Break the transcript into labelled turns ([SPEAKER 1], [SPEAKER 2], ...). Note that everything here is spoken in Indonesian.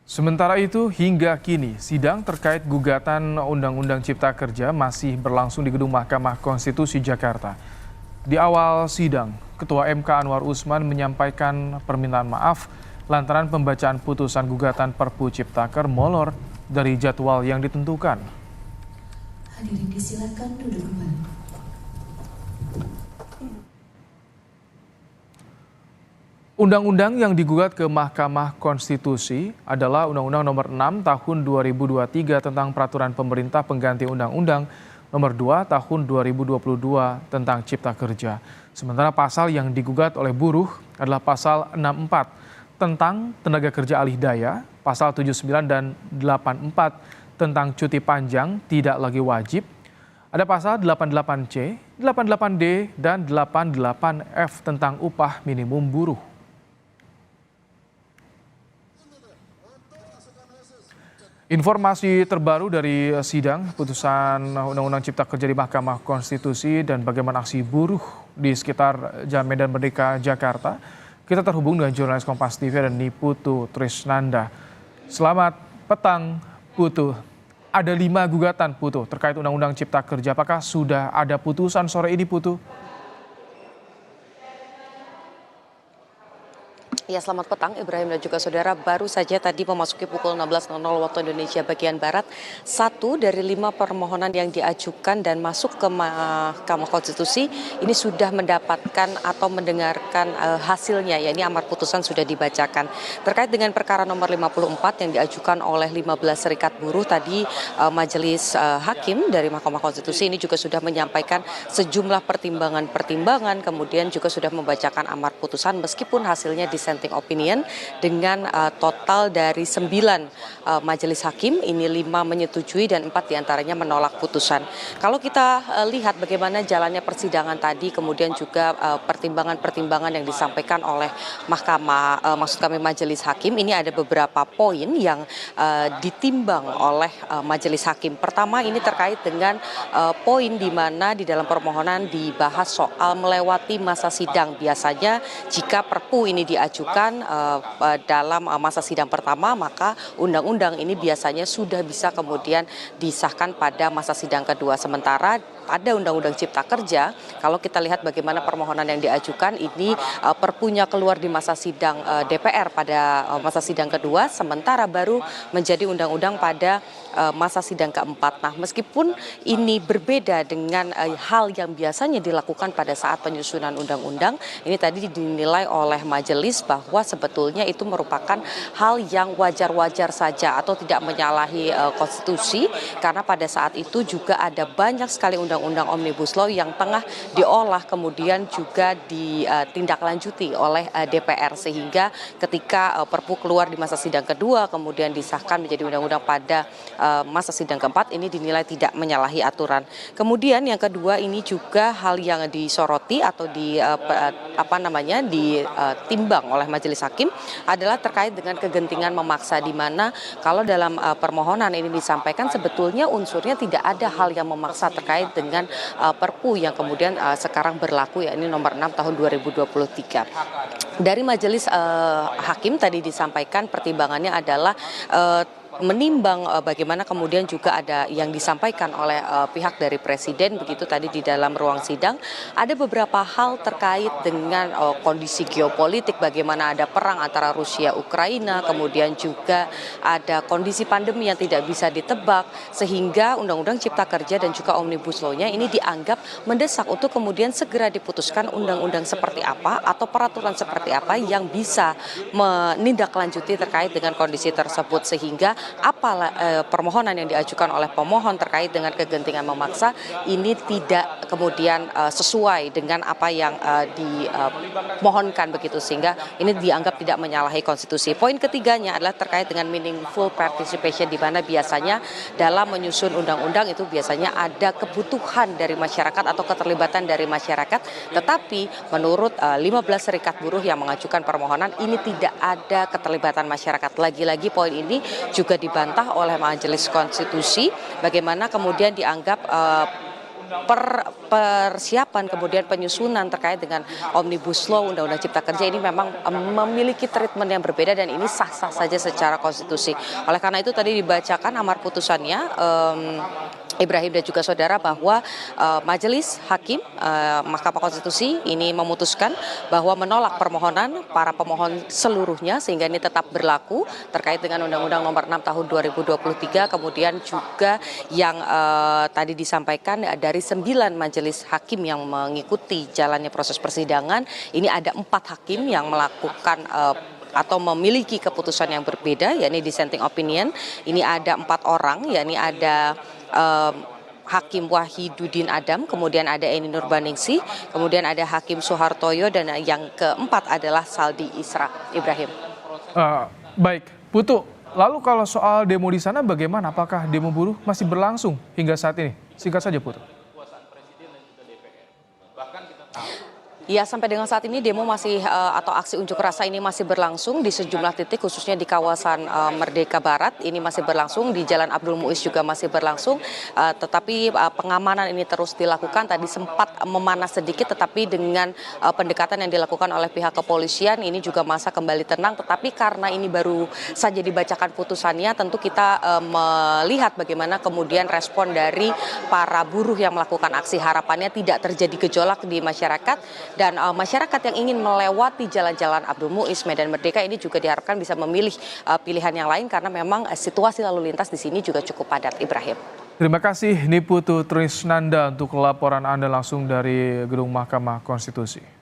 [SPEAKER 1] Sementara itu, hingga kini, sidang terkait gugatan Undang-Undang Cipta Kerja masih berlangsung di Gedung Mahkamah Konstitusi Jakarta. Di awal sidang, Ketua MK Anwar Usman menyampaikan permintaan maaf lantaran pembacaan putusan gugatan Perpu Ciptaker molor dari jadwal yang ditentukan.
[SPEAKER 2] Hadirin disilakan duduk kembali.
[SPEAKER 1] Undang-undang yang digugat ke Mahkamah Konstitusi adalah Undang-Undang Nomor 6 Tahun 2023 tentang Peraturan Pemerintah Pengganti Undang-Undang Nomor 2 Tahun 2022 tentang Cipta Kerja. Sementara pasal yang digugat oleh buruh adalah pasal 64 tentang tenaga kerja alih daya, pasal 79 dan 84 tentang cuti panjang tidak lagi wajib. Ada pasal 88C, 88D, dan 88F tentang upah minimum buruh. Informasi terbaru dari sidang putusan Undang-Undang Cipta Kerja di Mahkamah Konstitusi dan bagaimana aksi buruh di sekitar Jalan Medan Merdeka, Jakarta. Kita terhubung dengan jurnalis Kompas TV dan Niputu Trisnanda. Selamat petang, Putu. Ada 5 gugatan, Putu, terkait Undang-Undang Cipta Kerja. Apakah sudah ada putusan sore ini, Putu?
[SPEAKER 3] Ya, selamat petang Ibrahim dan juga saudara. Baru saja tadi memasuki pukul 16.00 waktu Indonesia bagian Barat, 1 dari 5 permohonan yang diajukan dan masuk ke Mahkamah Konstitusi ini sudah mendapatkan atau mendengarkan hasilnya, yakni amar putusan sudah dibacakan. Terkait dengan perkara nomor 54 yang diajukan oleh 15 serikat buruh tadi, Majelis Hakim dari Mahkamah Konstitusi ini juga sudah menyampaikan sejumlah pertimbangan-pertimbangan, kemudian juga sudah membacakan amar putusan meskipun hasilnya dissenting opinion dengan total dari 9 majelis hakim, ini 5 menyetujui dan 4 diantaranya menolak putusan. Kalau kita lihat bagaimana jalannya persidangan tadi, kemudian juga pertimbangan-pertimbangan yang disampaikan oleh Mahkamah, maksud kami majelis hakim, ini ada beberapa poin yang ditimbang oleh majelis hakim. Pertama, ini terkait dengan poin di mana di dalam permohonan dibahas soal melewati masa sidang. Biasanya jika Perpu ini diajukan dalam masa sidang pertama, maka undang-undang ini biasanya sudah bisa kemudian disahkan pada masa sidang kedua. Sementara pada Undang-Undang Cipta Kerja, kalau kita lihat bagaimana permohonan yang diajukan ini perpunya keluar di masa sidang DPR pada masa sidang kedua, sementara baru menjadi undang-undang pada masa sidang keempat. Nah, meskipun ini berbeda dengan hal yang biasanya dilakukan pada saat penyusunan undang-undang, ini tadi dinilai oleh majelis bahwa sebetulnya itu merupakan hal yang wajar-wajar saja atau tidak menyalahi konstitusi, karena pada saat itu juga ada banyak sekali undang-undang Omnibus Law yang tengah diolah kemudian juga ditindaklanjuti oleh DPR, sehingga ketika Perpu keluar di masa sidang kedua kemudian disahkan menjadi undang-undang pada masa sidang keempat, ini dinilai tidak menyalahi aturan. Kemudian yang kedua, ini juga hal yang disoroti atau ditimbang oleh majelis hakim adalah terkait dengan kegentingan memaksa, di mana kalau dalam permohonan ini disampaikan sebetulnya unsurnya tidak ada hal yang memaksa terkait dengan Perpu yang kemudian sekarang berlaku, yakni nomor 6 tahun 2023. Dari majelis hakim tadi disampaikan pertimbangannya adalah menimbang bagaimana kemudian juga ada yang disampaikan oleh pihak dari Presiden begitu tadi di dalam ruang sidang, ada beberapa hal terkait dengan kondisi geopolitik, bagaimana ada perang antara Rusia Ukraina, kemudian juga ada kondisi pandemi yang tidak bisa ditebak, sehingga Undang-Undang Cipta Kerja dan juga Omnibus Law-nya ini dianggap mendesak untuk kemudian segera diputuskan undang-undang seperti apa atau peraturan seperti apa yang bisa menindaklanjuti terkait dengan kondisi tersebut, sehingga permohonan yang diajukan oleh pemohon terkait dengan kegentingan memaksa ini tidak kemudian sesuai dengan apa yang dimohonkan begitu, sehingga ini dianggap tidak menyalahi konstitusi. Poin ketiganya adalah terkait dengan meaningful participation, di mana biasanya dalam menyusun undang-undang itu biasanya ada kebutuhan dari masyarakat atau keterlibatan dari masyarakat, tetapi menurut 15 serikat buruh yang mengajukan permohonan ini tidak ada keterlibatan masyarakat. Lagi-lagi poin ini juga dibantah oleh Majelis Konstitusi, bagaimana kemudian dianggap persiapan kemudian penyusunan terkait dengan Omnibus Law Undang-Undang Cipta Kerja ini memang memiliki treatment yang berbeda dan ini sah-sah saja secara konstitusi. Oleh karena itu tadi dibacakan amar putusannya Ibrahim dan juga saudara bahwa Majelis Hakim Mahkamah Konstitusi ini memutuskan bahwa menolak permohonan para pemohon seluruhnya sehingga ini tetap berlaku terkait dengan Undang-Undang Nomor 6 Tahun 2023. Kemudian juga yang tadi disampaikan dari 9 majelis hakim yang mengikuti jalannya proses persidangan, ini ada 4 hakim yang melakukan atau memiliki keputusan yang berbeda, yakni dissenting opinion. Ini ada 4 orang, yakni ada Hakim Wahidudin Adam, kemudian ada Eni Nurbaningsih, kemudian ada Hakim Soehartoyo, dan yang keempat adalah Saldi Isra. Ibrahim.
[SPEAKER 1] Baik, Putu. Lalu kalau soal demo di sana bagaimana? Apakah demo buruh masih berlangsung hingga saat ini? Singkat saja, Putu.
[SPEAKER 3] Ya, sampai dengan saat ini demo masih atau aksi unjuk rasa ini masih berlangsung di sejumlah titik, khususnya di kawasan Merdeka Barat. Ini masih berlangsung, di Jalan Abdul Muiz juga masih berlangsung. Tetapi pengamanan ini terus dilakukan. Tadi sempat memanas sedikit, tetapi dengan pendekatan yang dilakukan oleh pihak kepolisian, ini juga masa kembali tenang. Tetapi karena ini baru saja dibacakan putusannya, tentu kita melihat bagaimana kemudian respon dari para buruh yang melakukan aksi. Harapannya tidak terjadi gejolak di masyarakat. Dan masyarakat yang ingin melewati jalan-jalan Abdul Muiz, Medan Merdeka ini juga diharapkan bisa memilih pilihan yang lain karena memang situasi lalu lintas di sini juga cukup padat. Ibrahim.
[SPEAKER 1] Terima kasih Niputu Trisnanda untuk laporan Anda langsung dari Gedung Mahkamah Konstitusi.